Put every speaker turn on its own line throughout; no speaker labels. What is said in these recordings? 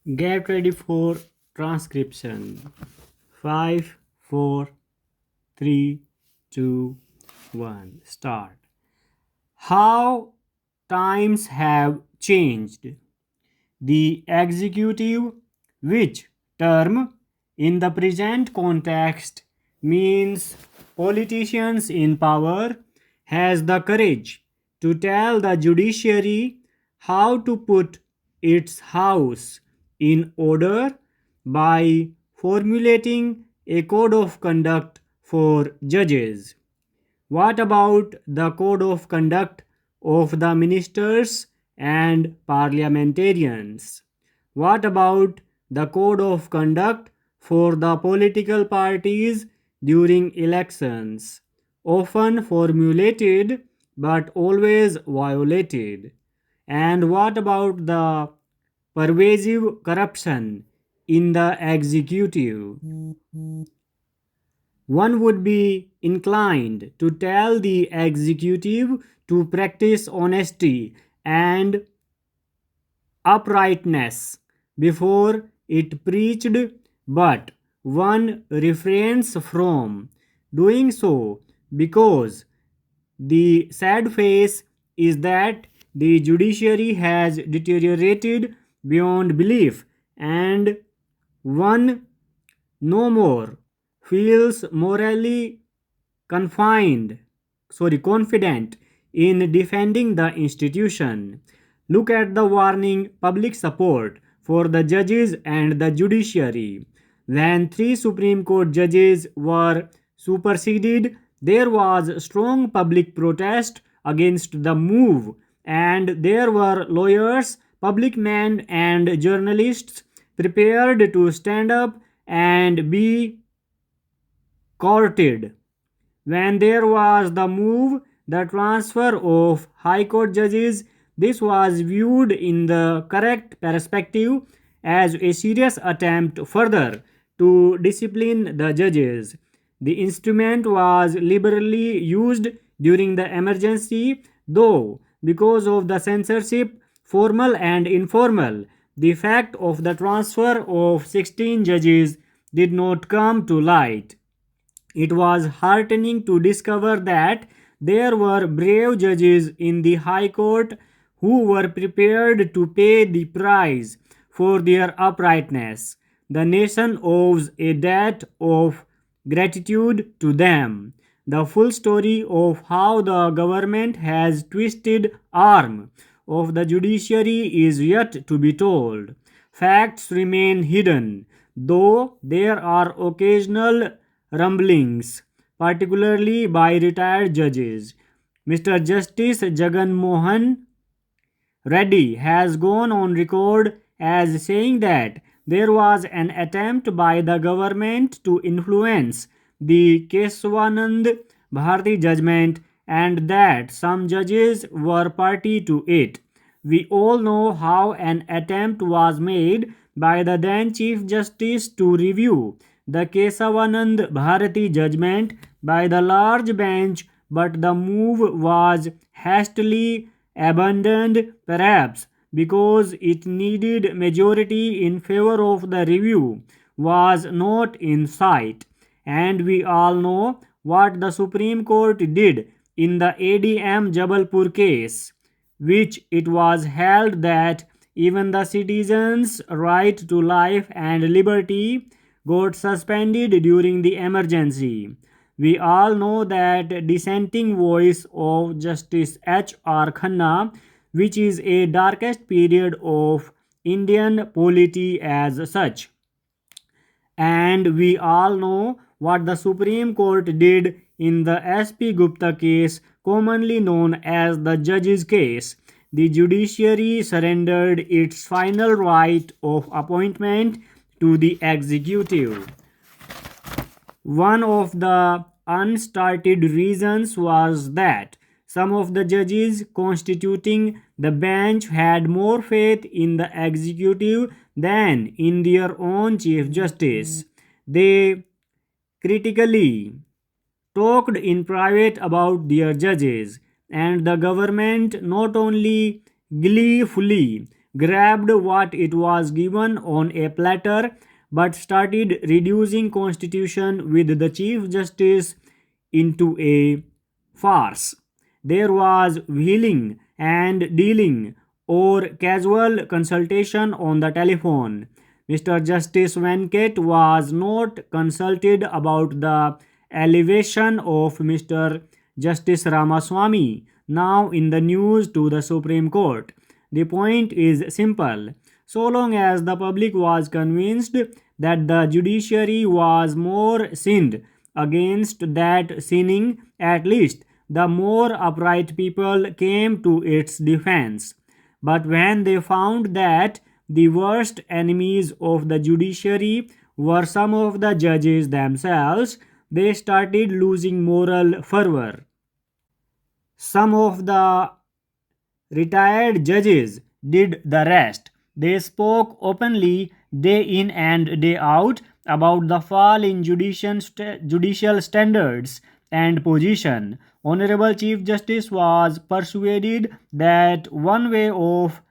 Get ready for transcription. 5, 4, 3, 2, 1. Start. How times have changed. The executive, which term in the present context means politicians in power, has the courage to tell the judiciary how to put its house in order by formulating a code of conduct for judges. What about the code of conduct of the ministers and parliamentarians? What about the code of conduct for the political parties during elections? Often formulated but always violated. And what about the pervasive corruption in the executive? One would be inclined to tell the executive to practice honesty and uprightness before it preached, but one refrains from doing so because the sad face is that the judiciary has deteriorated beyond belief and one no more feels morally confined confident in defending the institution. Look at the warning public support for the judges and the judiciary. When three Supreme Court judges were superseded, there was strong public protest against the move, and there were lawyers, public men, and journalists prepared to stand up and be courted. When there was the move, the transfer of High Court judges, this was viewed in the correct perspective as a serious attempt further to discipline the judges. The instrument was liberally used during the emergency, though, because of the censorship, formal and informal, the fact of the transfer of 16 judges did not come to light. It was heartening to discover that there were brave judges in the High Court who were prepared to pay the price for their uprightness. The nation owes a debt of gratitude to them. The full story of how the government has twisted arm of the judiciary is yet to be told. Facts remain hidden, though there are occasional rumblings, particularly by retired judges. Mr. Justice Jagan Mohan Reddy has gone on record as saying that there was an attempt by the government to influence the Keswanand Bharati judgment and that some judges were party to it. We all know how an attempt was made by the then Chief Justice to review the Kesavanand Bharati judgment by the large bench, but the move was hastily abandoned, perhaps because it needed majority in favor of the review was not in sight. And we all know what the Supreme Court did in the ADM Jabalpur case, which it was held that even the citizens' right to life and liberty got suspended during the emergency. We all know that dissenting voice of Justice H.R. Khanna, which is a darkest period of Indian polity as such. And we all know what the Supreme Court did in the S.P. Gupta case, commonly known as the Judge's case. The judiciary surrendered its final right of appointment to the executive. One of the unstarted reasons was that some of the judges constituting the bench had more faith in the executive than in their own Chief Justice. They critically talked in private about their judges, and the government not only gleefully grabbed what it was given on a platter, but started reducing constitution with the Chief Justice into a farce. There was wheeling and dealing or casual consultation on the telephone. Mr. Justice Venkat was not consulted about the elevation of Mr. Justice Ramaswamy, now in the news, to the Supreme Court. The point is simple. So long as the public was convinced that the judiciary was more sinned against that sinning, at least the more upright people came to its defense. But when they found that the worst enemies of the judiciary were some of the judges themselves, they started losing moral fervor. Some of the retired judges did the rest. They spoke openly day in and day out about the fall in judicial standards and position. Honorable Chief Justice was persuaded that one way of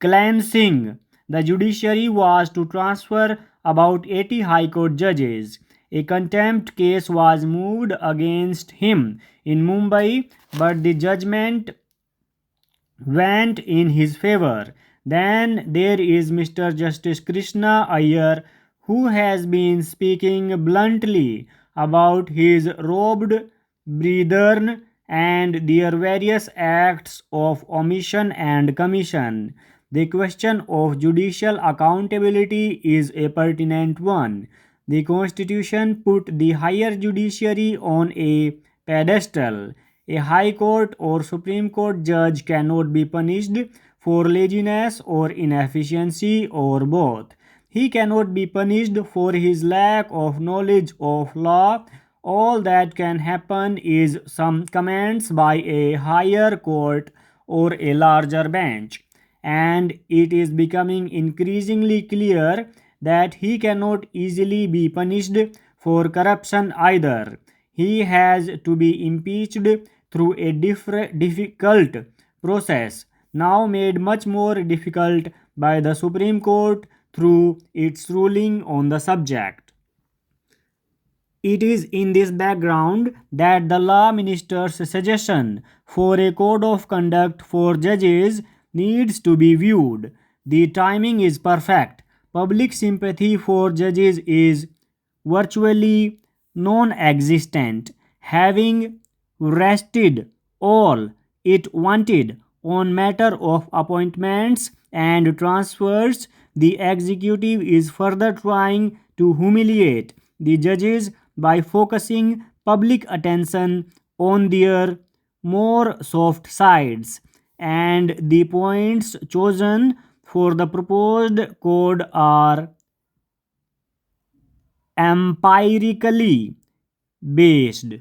cleansing the judiciary was to transfer about 80 High Court judges. A contempt case was moved against him in Mumbai, but the judgment went in his favor. Then there is Mr. Justice Krishna Iyer, who has been speaking bluntly about his robbed brethren and their various acts of omission and commission. The question of judicial accountability is a pertinent one. The Constitution put the higher judiciary on a pedestal. A High Court or Supreme Court judge cannot be punished for laziness or inefficiency or both. He cannot be punished for his lack of knowledge of law. All that can happen is some comments by a higher court or a larger bench. And it is becoming increasingly clear that he cannot easily be punished for corruption either. He has to be impeached through a difficult process, now made much more difficult by the Supreme Court through its ruling on the subject. It is in this background that the law minister's suggestion for a code of conduct for judges needs to be viewed. The timing is perfect. Public sympathy for judges is virtually non existent, having rested all it wanted on matter of appointments and transfers. The executive is further trying to humiliate the judges by focusing public attention on their more soft sides, and the points chosen for the proposed code are empirically based.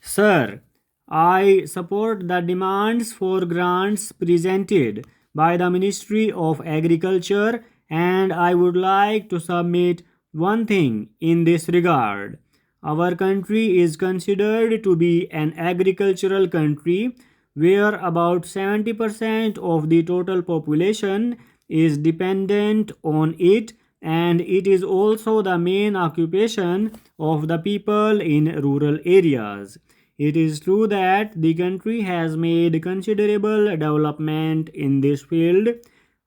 Sir, I support the demands for grants presented by the Ministry of Agriculture, and I would like to submit one thing in this regard. Our country is considered to be an agricultural country where about 70% of the total population is dependent on it, and it is also the main occupation of the people in rural areas. It is true that the country has made considerable development in this field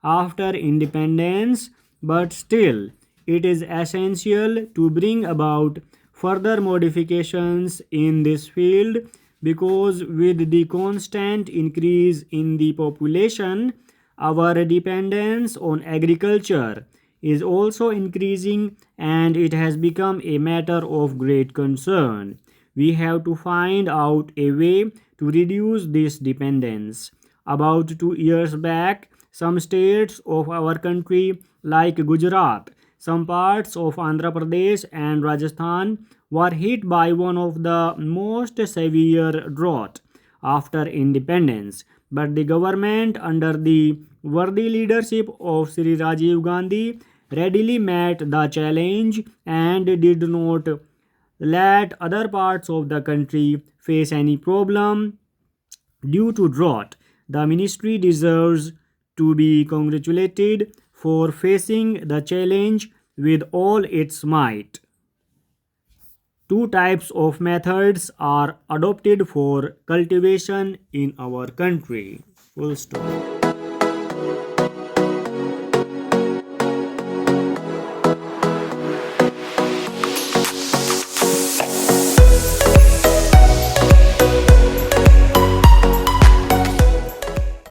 after independence, but still it is essential to bring about further modifications in this field, because with the constant increase in the population, our dependence on agriculture is also increasing, and it has become a matter of great concern. We have to find out a way to reduce this dependence. About 2 years back, some states of our country, like Gujarat, some parts of Andhra Pradesh, and Rajasthan, were hit by one of the most severe drought after independence. But the government, under the worthy leadership of Sri Rajiv Gandhi, readily met the challenge and did not let other parts of the country face any problem due to drought. The ministry deserves to be congratulated for facing the challenge with all its might. Two types of methods are adopted for cultivation in our country. Full stop.